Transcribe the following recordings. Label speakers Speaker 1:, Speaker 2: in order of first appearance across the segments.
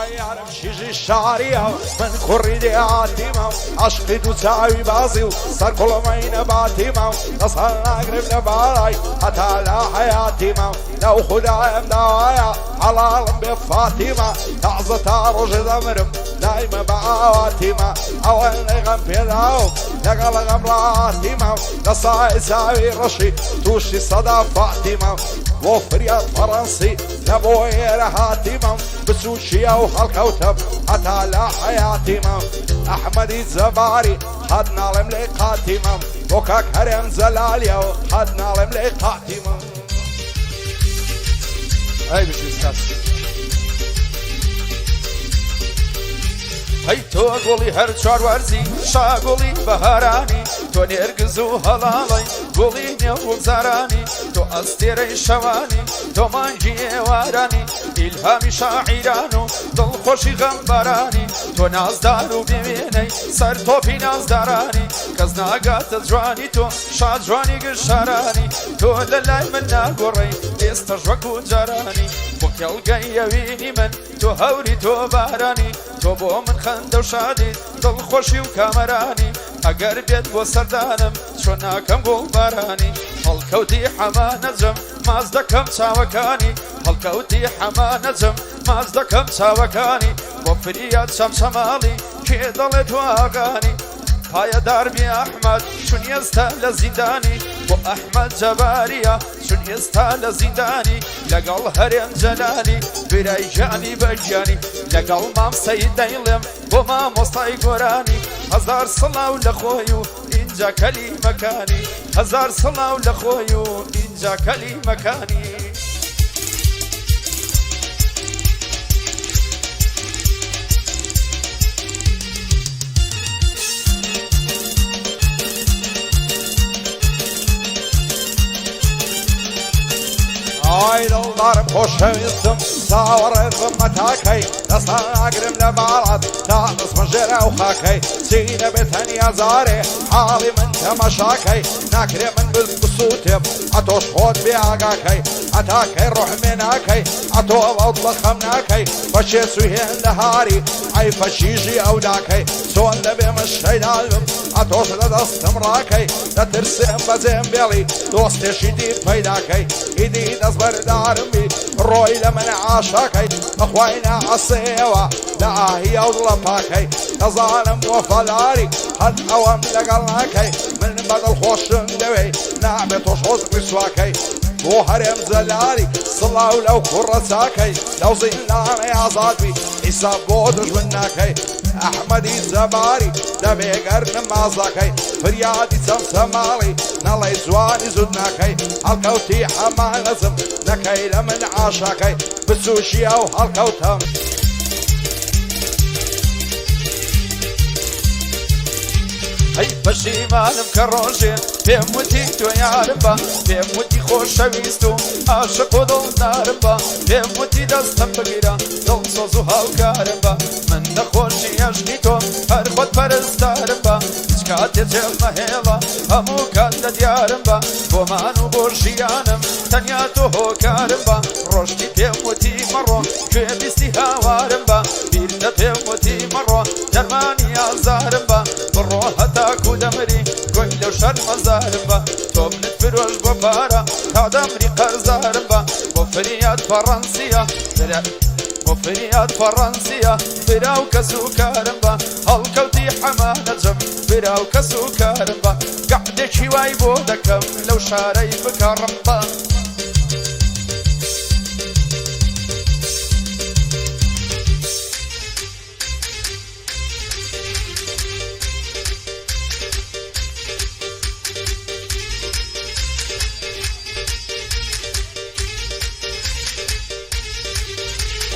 Speaker 1: يعرف شيجي الشعرية من كوري دياتيما عشقي دوتاوي بازيو صار كل مين باتيما نصرنا قريب نباراي حتى لا حياتيما لو خدايا مدايا على بفاتيما تعزة تارج دمرم دايما بعواتيما أول نغم في داو نقل غمراتيما نصاي ساوي رشي توشي صدا فاتيما وفريات فرنسي نبوي رهاتيما بسوشيا وهالكوتب حتى لا حياتيما أحمد الزباري حدنا لمليقاتيما وكاك هرم زلاليا حدنا لمليقاتيما.
Speaker 2: هاي بشي استاذ هاي تو قولي هر چار ورزي شا قولي بهاراني تو نرگزو هلالي قولي نيو زاراني تو استيري شواني تو مانجي واراني الهامي شاعرانو دل خوشي غمبراني تو نازدارو ببيني سر توبي نازداراني كز ناقات جواني تو شا جواني قشاراني تو للاي من ناقوري استجوكو جاراني بوكي القايويني من تو هوري تو باراني تو بو من خنده و شادی دل خوشی و کامرانی اگر بیت بو سردانم چون ناکم گل بارانی هەڵکەوتی حەما نەجم ماز دەکەم چاوەکانی هەڵکەوتی حەما نەجم ماز دەکەم چاوەکانی بۆ فریاد شەمشەماڵی کێ دەڵێت واگانی پایەدار بێ ئەحمەد چون ئێستا لە زیندانی بۆ ئەحمەد جەباریە چون ئێستا لە زیندانی لەگەڵ هەرێم جەلالی برای ژانی بەگیانی لەگەڵ مام سەید دەیڵێم بۆ مامۆستای گۆرانی هەزار سڵاو لە خۆی و ئینجا کەلیمەکانی هەزار سڵاو لە خۆی و ئینجا کەلیمەکانی.
Speaker 1: ئای دڵدارم خۆشەویستم چاوەڕێزم مەتاکەی دەستان ئاگرم لە باڵات تا دەستمە ژێرە و خاکەی چی نەبێت تەنیا زارێ حاڵی من تەمەشاکەی ناکرێ من بسووتێم ئەتۆش خۆت بێ ئاگاکەی ئەتاکەی ڕۆحمێ ناکەی ئەتۆ ئەوەڵ بە خەم ناکەی بەچێ سوهێن لە هاری ئەی فەشیژی ئەو داکەی چۆن دەبێ من شەیدالم ئەتۆش لە دەستم ڕاکەی دەترسێم بەجێم بێڵی دۆستێشی دیر پەیداکەی ئیدی دەست بەردارم بی ڕۆی لە من عاشاکەی بەخوای نائەسێەوە لە ئاهی ئەو دڵە پاکەی دەزانم وەفاداری هەر ئەوەم لەگەڵ ناکەی من بەدڵ خۆشم دەوێ نابێت تۆش حوزقی سواکەی بۆ هەرێم جەلالی سڵاو لەو کوڕە چاکەی لەو زیندانەی ئازاد بی حیساب بۆ دژمن ناکەی ئەحمەدی زەباری دەبێگەر نمازەکەی فریادی چەمچەماڵی نەڵێ جوانی زود ناکەی هەڵکەوتی حەما نەزم نەکەی لە من عاشاکەی بچوشی ئەو هەڵکەوتەم.
Speaker 2: هەی پەشیمانم کە ڕۆژێ پێم وتی تۆ یارم بە پێم وتی خۆشەویست و عاشق و دڵدارم بە پێم وتی دەستم بگیرە دڵسۆز و هاوکارم بە من نەخۆشی عەشقی تۆ هەر خۆت پەرستارم بە هیچ کاتێ جێم مەهێڵە هەموو کات لە دیارم بە بۆمان و بۆ ژیانم تەنیا تۆ هۆکارم بە ڕۆژکی پێم وتی مەڕۆ کوێ بیستی هاوارم بە بیرتە پێم وتی مەڕۆ دەرمانی ئازارم بە بڕۆ هەتاکو دەمری گۆی لەو شەر مەزارم بە تۆ منت فرۆش بۆ پارە تا دەمری قەرزارم بە بۆ فریاد فەڕەنسیە بۆ فریاد فەڕەنسیە برا و کەس و کارم بە هەڵکەوتی حەما نەجم برا و کەس و کارم بە گەعدێکی وای بۆ دەکەم لەو شارەی بکەڕم بە.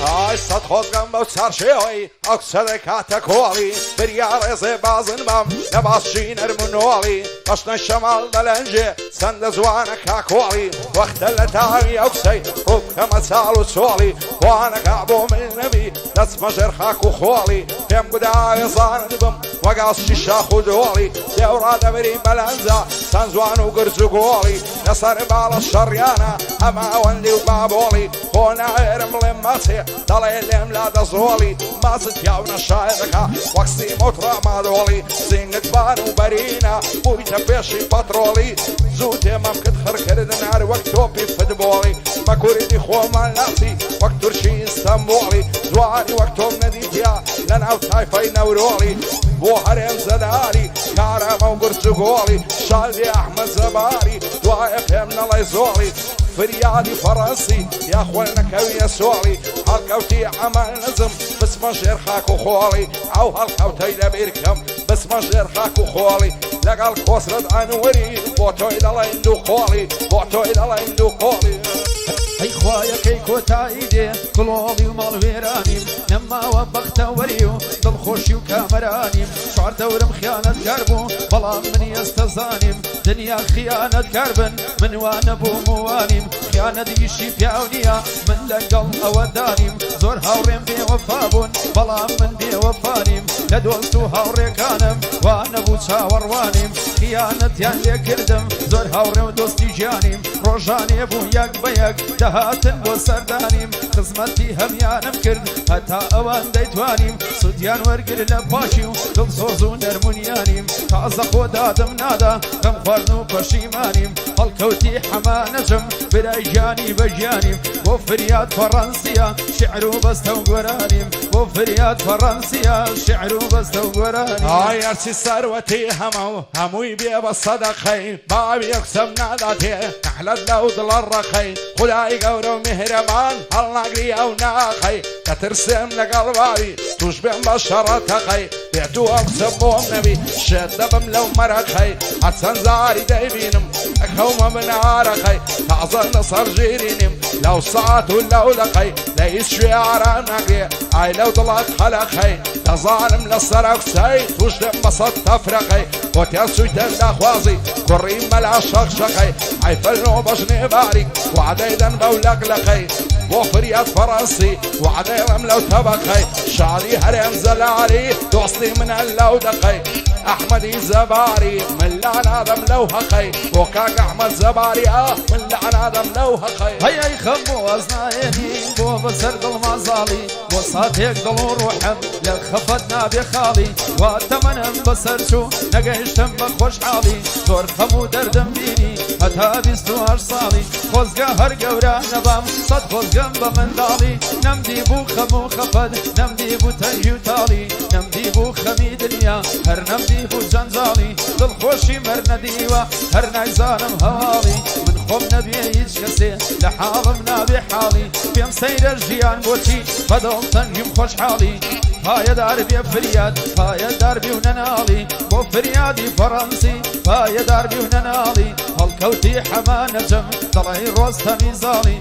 Speaker 1: ئای سەد خۆزگەم بەو چارشێوەی ئەو کچە دەکاتە کۆڵی بریا ڕێزێ بازن بەم نەباسچی نەرمونۆڵی بەشنە شەماڵ دەلەنجێ چەندە جوانە کاکۆڵی وەختە لە تاوی ئەو کچەی ڕووبکەمە چاڵ و چۆڵی خوانەکا بۆ من نەبی دەچمە ژێر خاک و خۆڵی پێم گودایە زاند بم وەگاڵشی شاخ و دۆڵی دێوڕا دەبری بەلەنجە چەند جوان و گرج و گۆڵی لەسەر باڵە شەڕیانە ئەمە ئەوەندی و بابۆڵی خۆ ناوێرم بڵێم مەچێ دەڵێ لێم لا دەزۆڵی ماچت پیاو نەشای دەکا وەک سیمۆت ڕامادۆڵی سینگت بان و بەرینە بوویتە پێشی پەترۆڵی زوو تێمەم کرد خڕکردن هەر وەک تۆپی فوتبۆڵی بە کوردی خۆمان ناسی وەک تورکی ئیستەنبوڵی جوانی وەک تۆم نەدیتیا لە ناو تایفەی نەورۆڵی بۆ هەرێم زەداری کارەمە و گرج و گۆڵی شادی ئەحمەد زەباری دوایە پێم نەڵێ زۆڵی فریادی فەڕەنسی یا خوێن نەکەویە سۆڵی هەڵکەوتی ئەمە نزم بسمە ژێر خاک و خۆڵی ئەو هەڵکەوتەی لەبیرکەم بسمە ژێر خاک و خۆڵی لەگەڵ کۆسرت ئەنوەری بۆ تۆی دەڵێن دوو خۆڵی بۆ تۆی دەڵێن دوو خۆڵی
Speaker 2: ئەی خوایەکەی کۆتایی دێ گڵۆڵی و ماڵوێرانیم نەماوە بەختەوەری و دڵخۆشی و کامەرانیم چوار دەورم خیانەتکار بوو بەڵام منی ئەستەزانیم دنیا خیانەتکار بن من وانە بوو موانیم خیانەتیشی پیاو نییە من لەگەڵ ئەوە دانیم زۆر هاوڕێم بێوەفا بوون بەڵام من بێوەفانیم لە دۆست و هاوڕێکانم وانە بوو چاوەڕوانیم خیانەتیان لێ کردم زۆر هاوڕێ و دۆستی ژیانیم ڕۆژانێ بوو یەک بە یەک دەهاتن بۆ سەردانیم خزمەتی هەمیانم کرد هەتا ئەوان دەیتوانیم سودیان وەرگر لە پاشی و دڵسۆز و نەرمونیانیم تازە خۆ دادم نادا غەم خواردن و پەشیمانیم هەڵکەوتی حەمانەجم برای ژیانی بەژیانیم بۆ فریاد فەڕەنسیە شعر و بەستە و گۆرانیم بۆ فریاد فەڕەنسیە شعر و بەستە و گۆرانیم
Speaker 1: ئای هەرچی سەروەتی هەمووی بێ بە سەدەقەی باوی قسەم ناداتێ نەحلەت لەو دڵە ڕەقەی خدای گەورە و میهرەبان هەڵناگری ئەو ناقەی دەترسێم لەگەڵ باوی توش بێم بە شەڕەتەقەی بێت و ئەو قسە بۆم نەبی شێت دەبم لەو مەرەقەی هەرچەند زاری دەیبینم ئەکەومە بنارەقەی تازە لەسەر ژیرینیم لەو ساعت و لەو دەقەی لە هیچ شوێ ئارام ناگرێ ئای لەو دڵات خەلەقەی دەزانم لەسەر ئەو قسەی توش دێم بە سەد تەفرەقەی بۆ تێ سوویتەن داخوازی کوڕی مەلا شەقشەقەی ئای فەرنەوە بەژنێ باریک وعدەی دەن بەو لەقلەقەی بۆ فریاد فەڕەنسی وعدەیڵم لەو تەبەقەی شادی هەرێم زەلاری دۆستی منە لەو دەقەی ئەحمەدی زەباری من لعنادەم لەو هەقەی بۆ کاک ئەحمەد زەباری من لعنادەم لەو هەقەی
Speaker 2: هەیەی خەم بۆ ئەزنایەنی بۆ بەسەر دڵمازاڵی بۆ ساتێک دڵ و ڕوحم لە خەفەت نابێ خاڵی واتە منم بەسەر چوو نەگەیشتم بە خۆشحاڵی زۆر خەم و دەردم بینی هەتا 28 ساڵی خۆزگە هەر گەورە نەبام سەد خۆزگەم بە منداڵی نەمدی بوو خەم و خەفەت نەمدی بوو تەنگی و تاڵی نەمدی بوو خەمی دنیا هەر نەمدی بوو جەنجاڵی دڵخۆشی مەر نەدیوە هەر نایزانم هەواڵی من خۆم نەبێ هیچ کەسێ لە حاڵم نابێ حاڵی پێم سەیرە ژیان بۆچی بەدڵ تەنگیم خۆشحاڵی پایەدار بێ فریاد پایەدار بی و نەناڵی بۆ فریادی فەڕەنسی پایەدار بی و نەناڵی هەڵکەوتی حەمانەجم دەڵی ڕۆستەمی زاڵی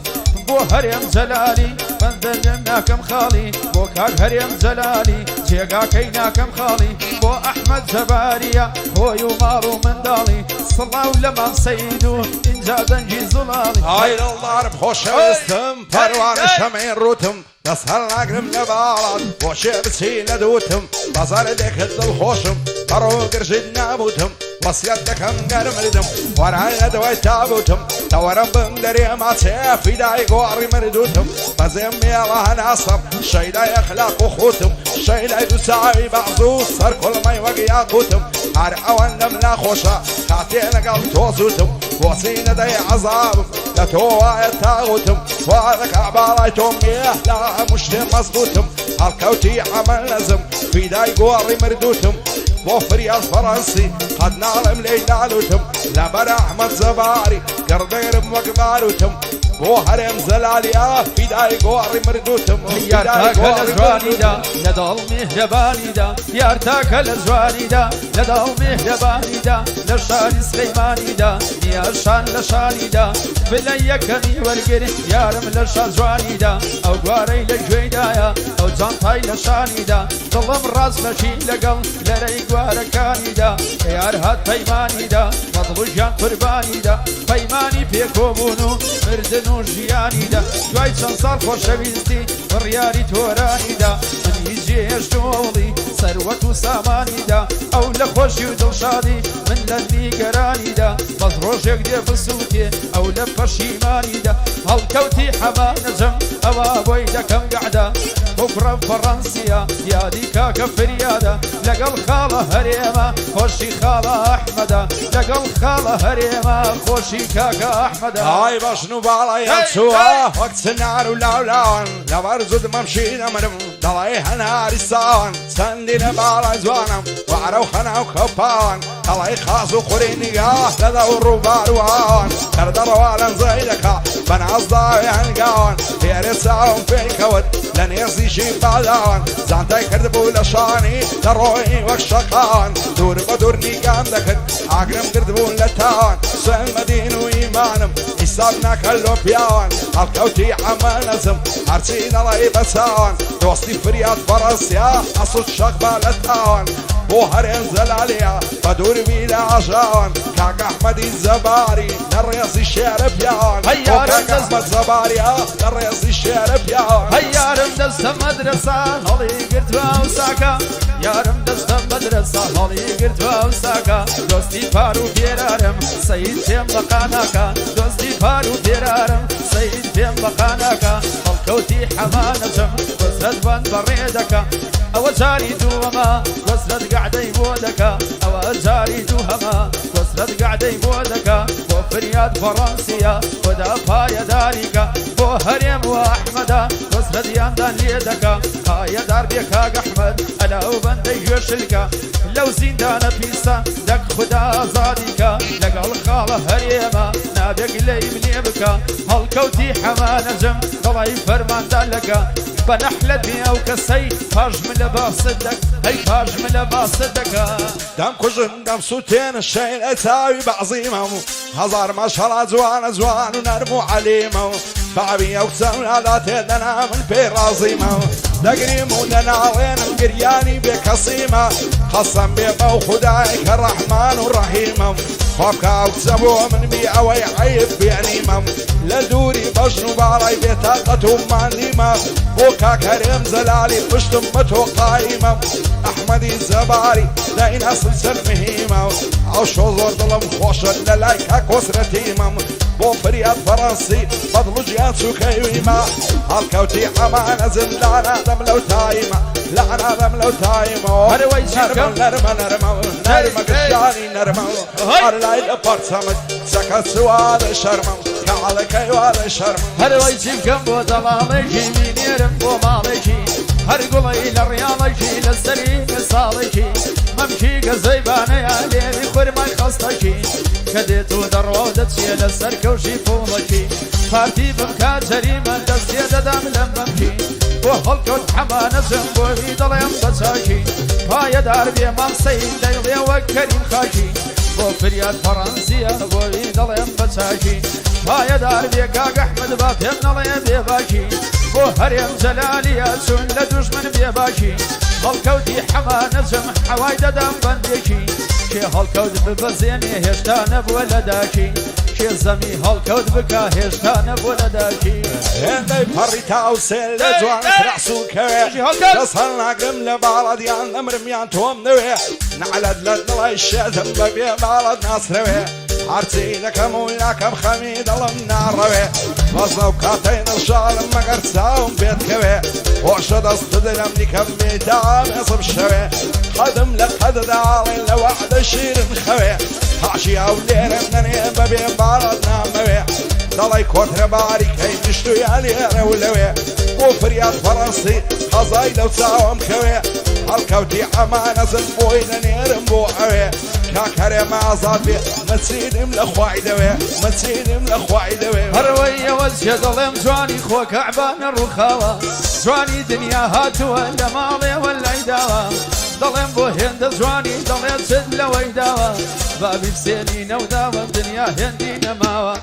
Speaker 2: بۆ هەرێم جەلالی بەندەرێم ناکەم خاڵی بۆ کاک هەرێم جەلالی جێگاکەی ناکەم خاڵی بۆ ئەحمەد جەباریە خۆی و ماڵ و منداڵی سڵاو لە مام سەید و ئینجا دەنگی زوڵاڵی
Speaker 1: ئای دڵدارم خۆشەویستم پەروانە شەمەی ڕوتم دەست هەڵ ناگرم لە باڵات بۆ شێ بچی لە دووتم بەزار لێکت دڵخۆشم بەڕۆ گرژیت نابوتم وەسیەت دەکەم گەرمردم وەرای لە دوای تابوتم تەوەرم بم دەرێ ماچێ فیدای گۆڕی مردوتم بەزێم مێڵە هەناسم شەیدای ئەخلاق و خوتم شەیدای دوو چاوی بەعزوو سەر کوڵمەی وەک یاقوتم هەر ئەوەندەم ناخۆشە کاتێ لەگەڵ تۆ زووتم بۆچی نەدەی عەزابم لە تۆ وایە تاغوتم وا دەکا باڵای تۆم مێ لا هەموو شتێ مەزبوتم هەڵکەوتی عەمەل نەزم فیدای گۆڕی مردوتم بۆ فریاد فەڕەنسی قەت ناڵم لێی نالوتم لەبەر ئەحمەد زەباری گەڕدەگرم وەک باروتم بۆ هەرێم زەلالیا فیدای گۆڕی مردوتم
Speaker 2: یار تاکە لە جوانیدا لە دڵ میهرەبانیدا یار تاکە لە جوانیدا لە دڵ میهرەبانیدا لە شاری سلەیمانیدا نیاشان لە شانیدا بلە یەکەمی وەرگری یارم لە شار جوانیدا ئەو گوارەی لە گوێیدایە ئەو جانتای لە شانیدا دڵم ڕاست بەشی لەگەڵ لەرەی گوارەکانیدا یار هات پەیمانیدا بەدڵ و ژیان قوربانیدا پەیمانی پێکۆبوون و مردن و ژیانیدا دوای چەند ساڵ خۆشەویستی بڕیاری تۆرانیدا منی جێشتۆڵی سەر ثروت و سامانی دا ئەو لە خۆشی و دڵشادی من لە نیگەرانی دا بەس ڕۆژێک دێ بسووتێ ئەو لە پەشیمانی دا هەڵکەوتی حەمانەجەم ئەوە بۆی دەکەم گەعدا بۆ کوڕە فەڕەنسیا یادی کاکە فریادە لەگەڵ خاڵە هەرێمە خۆشی خاڵە ئەحمەدە لەگەڵ خاڵە هەرێمە خۆشی کاکە ئەحمەدە
Speaker 1: ئای بەشن و باڵەیان چووە وەک چنار و لاولاوان لەبەر زود مەمشینە منم دەڵێ هەناری ساوان چەندی لە باڵای جوانم وارە و خەنا و کەپاوان دەڵێ خاز و خوڕی نیگاه لەدا و ڕووبار و هاوان کەردەڕەوا لەنجەی دەکا بە نازداوی هەنگاوان پێرێ چاوم پێیکەوت لە نێزیشی پاداوان زانتای کردبوو لە شانی دەڕۆی وەک شەقاوان دوور بە دوور نیگام دەکرد ئاگرم کردبوون لە تاوان سوێنمەدین و ئیمانم حیساب ناکەل لۆ پیاوان هەڵکەوتی عەمەنەزم هەرچی دەڵێ بە چاوان دۆستی فریاد فەڕەنسیا ئەسوود شەق با لە تاوان بۆ هەرێن زەلالیا بە دووربی لە ئاژاوان کاک ئەحمەدی زەباری لە ڕێزی شێرە پیاوان کاک ئەحمەد زەباریا لە ڕێزی شێرە پیاوان
Speaker 2: یارم دەستە مەدرسە هەڵی گرتووە و ساکە یارم دەستە مەدرسە هەڵی گرتووە و ساکە دۆستی پار و پێرارم سەید پێم بەقاناکە دۆستی پار و پێرارم سەید پێم بەقاناکە هەڵکەوتی حەمانەجەم وەزرەت بەند بەڕێ دەکە ئەوە جاری دووەمە وەزرەت گەعدەی بۆ دەکە ئەوە جاری دووهەمە وەزرەت گەعدەی بۆ دەکە بۆ فریاد فەڕەنسیا خۆدا پایەداریکە بۆ هەرێم و ئەحمەدا وەزرەتیاندان لێ دەکە پایەدار بێ کاک ئەحمەد ئەلاو بەندەی گوێشلکە لەو زیندانە پیسە دەک خوددا ئازادیکە لەگەڵ خاڵە هەرێمە نابێک لەی منێ بکە هەڵکەوتی حەمانەجەم دەڵی فەرماندان لەکە بە نەحلە بێ ئەو کەسەی پاژم لە باست دەک هەی پاژم لە باست دەکە
Speaker 1: دەم کوژن دەم سووتێنە شەین ئەتاوی بەعزیمە و هەزار مەشەڵا جوانە جوان و نەرم و عەلیمە و بابی ئەو چەمنادا تێدەنا من پێی ڕازیمە و دەگریم و دەناڵێنم گریانی بێ کەسیمە قەسەم بێ بەو خودای کە ڕەحمان و ڕەحیمە خۆبکە ئەو کچە بۆ من بی ئەوەی عەیب بێنیمە لە دووری بەژن و باڵای بێتاقەت و ماندیمە بۆ کاک هەرێم زەلالی پشتم بە تۆ قایمە ئەحمەدی زەباری لەئین ئەسڵ سەر مهیمە ئەو شۆ زۆر دڵم خۆشە لە لای کاک کۆسرەتیمە بۆ فریاد فەڕەنسی بەدڵ و گیان چووکەویمە هەڵکەوتی ئەمانەزم لانادەم لەو تایمە لانادەم لەو تایمەوە
Speaker 2: هەروەی
Speaker 1: نەرمە نەرمە نەرمە نەرمە گشتانی نەرمە هەر لای لە پەرچەمت چەکە چوارە شەرمەم کەعەڵەکەی وارە شەرمە
Speaker 2: هەروەی چی بکەم بۆ دەڵاڵێکی مینێرم بۆ ماڵێکی هەر گوڵی لە ڕیاڵێکی لە سەری ساڵێکی مەمکی گەزەیبانەیە لێوی خورمای خەستەکی کە دێت و دەڕۆ دەچێ لە سەر کەوشی پوڵەکی پارتی بمکە جەریمە دەستێ دەدام لەم مەمکی بۆ هەڵکەوت حەمانەجەم بۆی دەڵێم بەچاکی پایەدار بێ مامسەی دەیڵێ وەک کەریم خاکی بۆ فریاد فەڕەنسیە بۆی دەڵێم بەچاکی پایەدار بێ کاک ئەحمەد با پێم نەڵێ بێ باکی بۆ هەرێم جەلالیە چون لە دوژمن بێ باکی هەڵکەوتی حەمانەجەم حەوای دەدام بەندێکی کێ هەڵکەوت ببەزێنێ هێشتا نەبووە لە داکی کێ زەمی هەڵکەوت بکە هێشتا نەبووە لە داکی
Speaker 1: هێندەی پەڕی تاو سێر لە جوان ترەسووکەوێ دەست هەڵ ناگرم لە باڵەدیان نەمرمیان تۆم نەوێ نەعلەت لە دڵی شێتم بەبێ باڵەت ناسرەوێ هەرچی دەکەم و ناکەم خەمی دڵم ناڕەوێ بەزە و کاتەی نەشاڵم مەگەر چاوم بێتکەوێ خۆشە دەست دلم نیکەم بێدا مێزم شەوێ قەدم لە قەدەداڵێن لە وەعدە شیرن خەوێ هاشی ئەو لێرم نەنێ بەبێ باڵەت نامەوێ دەڵی کۆترە باریکەی نیشتویان لێرە و لەوێ بۆ فریاد فەڕەنسی هەزای لەو چاوم کەوێ هەڵکەوتی ئەمانەزم بۆی نەنێرم بۆ ئەوێ کاک هەرێمە ئازاد بێ مەچینم لە خوای دەوێ مەچینم لە خوای دەوێ
Speaker 2: هەروەی ئەوە چێ دەڵێم جوانی خۆ کەعبانە ڕووخاوە جوانی دنیا هاتووە لە ماڵێوە لای داوە دەڵێم بۆ هێندە جوانی دەڵێ چت لەوەی داوە بابی بسێنی نەوداوە دنیا هێندی نەماوە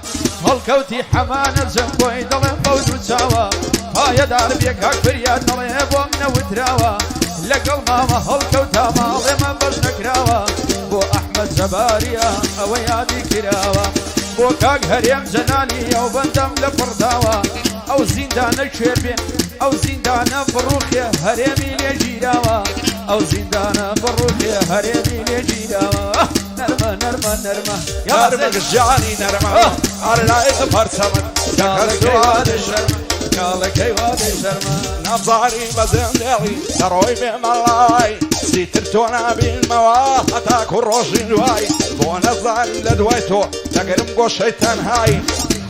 Speaker 2: هەڵکەوتی حەمانەجەم بۆی دەڵێم بەو دوو چاوە پایەدار بێ کاک فریاد دەڵێ بۆم نەوتراوە لەگەڵ مامە هەڵکەوتا ماڵێمە بەش نەکراوە بۆ ئەحمەد زەباریە ئەوە یادی کراوە بۆ کاک هەرێم جەنانی ئەو بەندەم لە پڕداوە ئەو زیندانە کوێر بێ ئەو زیندانە فڕوخێ هەرێمی لێ گیراوە ئەو زیندانە بڕووکێ هەرێمی لێگیراوە نەرمە نەرمە نەرمە
Speaker 1: یارمەگژانی نەرمە ئارلایق پەرچەمن
Speaker 2: کاڵەکەی وا دەشەرمە کاڵەکەی وا دەشەرمە
Speaker 1: نەبزانی بە زێندێڵی دەڕۆی بێمەڵای چیتر تۆ نابینمەوە هەتاکو ڕۆژی دوای بۆ نەزانم لە دوای تۆ دەگەرم گۆشەی تەنهایی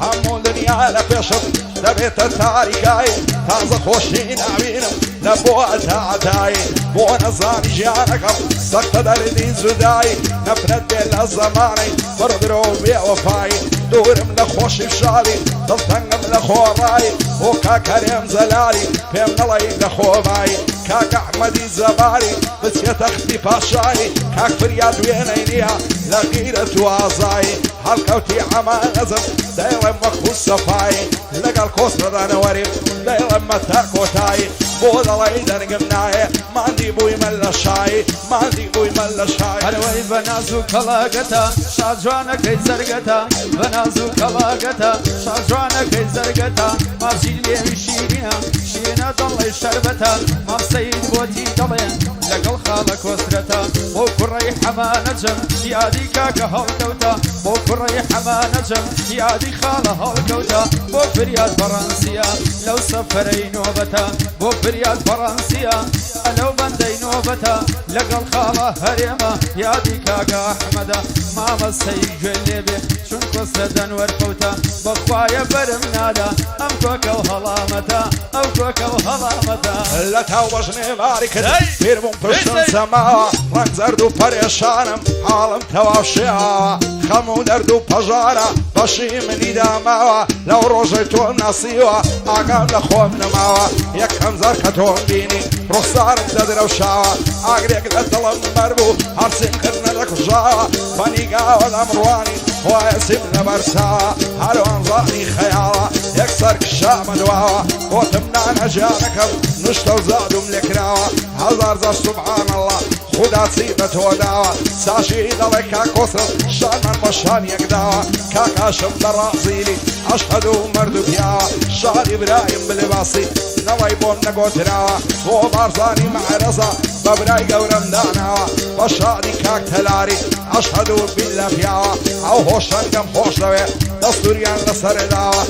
Speaker 1: هەموو دنیا لە پێشم دەبێتە تاریکایی تازە خۆشی نابینم لە بۆ ئەتاعتایی بۆ نەزانی ژیانەکەم سەختە دەردی جودایی نەفرەت بێت لە زەمانەی بڕدرۆ بێوەفایی دوورم لە خۆشی شادی دڵتەنگم لە خۆڕایی بۆ کاکەرێم زەلاری پێم نەڵی لە خۆبایی کاک ئەحمەدی زەباری بچێتە ختی پاشایی کاک فریاد وێنەی نییە لە غیرەت و ئازایی هەڵکەوتی ئەمانەزم دەیڵێم وەکو سەفایی لەگەڵ کۆسڕدانەوەریم دەیڵێم مەتا کۆتایی بۆ دەڵی دەرگم نایە ماندی بوویمە لە شایی ماندی بوویمە لە شای
Speaker 2: هەروەی بە ناز و کەڵاگەتە شاجوانەکەی زەرگەتە بە ناز و کەڵاگەتە شاجوانەکەی زەرگەتە ماچی لێوی شیرینە شیرینە دڵی شەربەتە ماسەید بۆتی دەڵێن لەگەڵ خاڵە کۆسرەتە بۆ کوڕەی حەمانەجم یادی کاکە هەڵکەوتە بۆ کوڕەی حەمانەجم یادی خاڵە هەڵکەوتە بۆ فریاد فەڕەنسیە لەو سەفەرەی نۆبەتە بۆ فریاد فەڕەنسیە ئەلەو بەندەی نۆبەتە لەگەڵ خاڵە هەرێمە یادی کاکە ئەحمەدە مامەسەی گوێ لێبێ چون کۆسرە دەنوەرکەوتە بەخوایە بەرم نادا ئەم کۆکە و هەڵامەتە ئەو کۆکە و هەڵامەتە
Speaker 1: لە تاو بەژنێ ماری کرد پێربووم پشتم سەماوە ڕەنگ زەرد و پەرێشانم حاڵم تەواو شێعاوە خەم و دەرد و پەژارە بەشی منی داماوە لەو ڕۆژەی تۆم ناسیوە ئاگام لە خۆم نەماوە یەکەم زار کە تۆم بینی ڕوخسارم دەدرەوشاوە ئاگرێک لە دڵم بەربوو هەرچیم کردنە دەکوژاوە بەنیگاوە ئەمڕوانی خوایە سیم لە بەرساوە هەروان ڕانی خەیاوە یەکسەر کشامە دواوە گۆتم نانە ژیانەکەم نوشتە و زادوم لێکراوە هەزار جار سوبحان الله خدا چی بە تۆ داوە ساشی دەڵێ کاکۆسرت شانمان بە شان یەکداوە کاکاشم لە ڕازیلی ئەشهەد و مەرد و پیاوە شادی برایم بلێباسی نەوەی بۆم نەگۆتراوە بۆ بارزانی مەعرەزە بە برای گەورەم داناوە بە شادی کاک تەلاری ئەشهەد و بیللە پیاوە ئەو هۆشەنگەم خۆش دەوێ دەستوریان لەسەرێداوە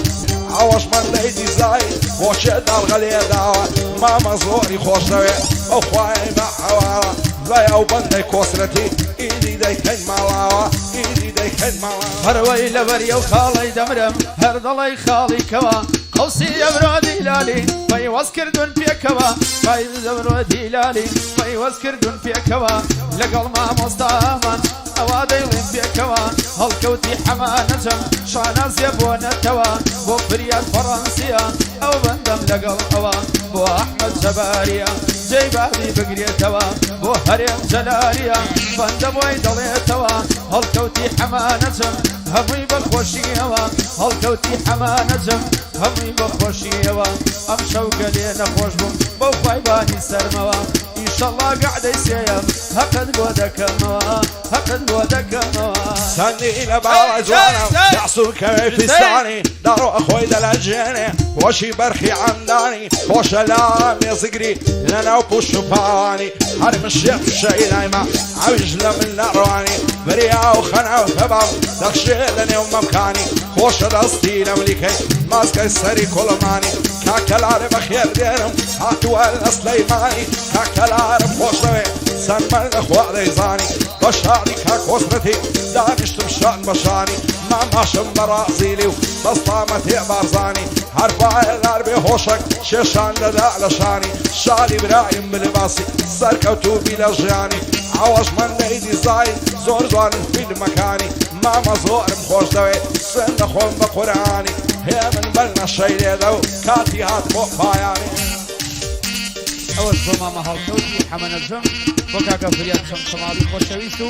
Speaker 1: ئەوەش من لەی دیزای بۆچێ داڵغە لێداوە مامە زۆری خۆش دەوێ ئەو خوای بە حەواوە لای ئەو بەندەی کۆسرەتی ئیدی دەیکەین ماڵاوە ئیدی دەیکەین ماڵاوە
Speaker 2: هەروەی لەبەری ئەو خاڵەی دەمرم هەر دەڵی خاڵی کەوە قەوسی ئەمرۆدی لالی پەیوەست کردوون پێکەوە پای ئەمرۆدی لالی پەیوەست کردوون پێکەوە لەگەڵ مامۆستامان ئەوا دەیڵێن پێکەوە هەڵکەوتی حەمانەجەم شانازیە بۆ نەتەوە بۆ فریاد فەڕەنسیە ئەو بەندەم لەگەڵ ئەوە بۆ ئەحمەد جەباریە جێی بابی بگرێتەوە بۆ هەرێم جەلاریە بەندە بۆی دەڵێتەوە هەڵکەوتی حەمانەجەم هەمووی بەخۆشیەوە هەڵکەوتی حەمانەجەم هەمووی بەخۆشیەوە ئەم شەوکە لێ نەخۆش بووم بەو خوایبانی سەرمەوە ئینشەڵڵا گەعدەی سێیەم هەقت بۆ دەکەمەوە هەقت بۆ دەکەمەوە
Speaker 1: سەندی لە باڵە جوانم دەعسوکەوەی فیستانی دەڕۆ خۆی دەلاجێنێ وەشی بەرخی عەمدانی خۆشە لا مێزگری لەناو پوش و پاوانی هەر مشێ شەیدایمە ئەویش لە من نەڕوانی بریا و خەنا و تەباو دەخشێ لە نێو مەمکانی خۆشە دەستی لەملیکەی ماسکەی سەری کوڵمانی کاکەلارە بەخێر دێنم هاتووە لە سلەیمانی کاکەلارم خۆش دەوێ سەرمەر لەخوا دەیزانی بە شانی کاکۆسرەتی دانیشتم شان بەشانی ماماشم بەڕازیلی و دەستامە تێبارزانی هەرپایە لار بێ هۆشک شێشان دەدا لە شانی شادی برایم بلێباسی سەرکەوتوبی لە ژیانی ئەوەش من لەی دیزاین زۆر جوانم فیلمەکانی مامە زۆرم خۆش دەوێت سوێن دەخۆم بە قورئانی هێ من بەر نەشەی لێدە و کاتی هات بۆ پایانی
Speaker 2: ئەوەش بۆ مامە هەڵکەوتی حەمەنەجەم بۆ کاکە فریاد شەمشەماڵی خۆشەویست و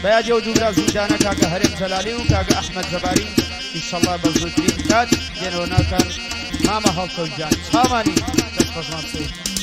Speaker 2: بەیادی ئەو دوورا زوجانە کاکە هەرێم جەلالی و کاکە ئەحمەد جەباری ئینشەڵڵا بە زووترین کات دێنەوە ناکەن مامە هەڵکەوت جان چاوانی دەست خۆشمان سوی